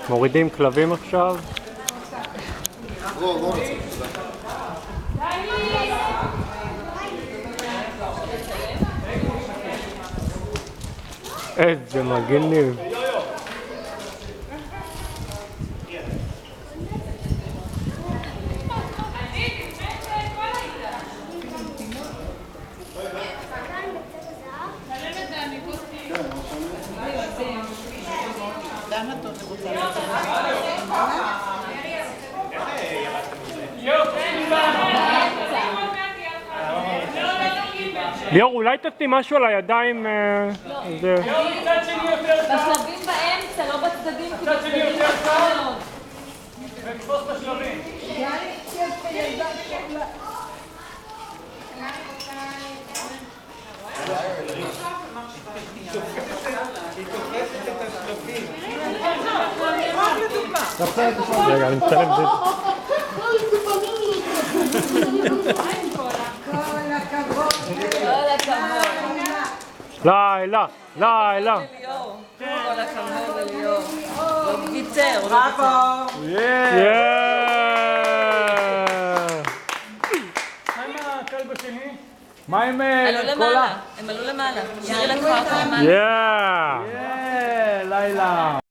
מורידים כלבים עכשיו. איזה מגניב. ליאור, אולי תשים משהו על הידיים? בשלבים באמצע, לא בצדדים, כי בצדדים יותר קל. ותפוס בשלבים. היא תופסת את השלבים. רגע, אני מצלם את זה. לילה, לילה. כל הכבוד לליאור. לא קיצר, לא בראבו. מה עם הכלב השני? מה עם עלו למעלה, הם עלו למעלה. שירי לקחה אותם למעלה. לילה.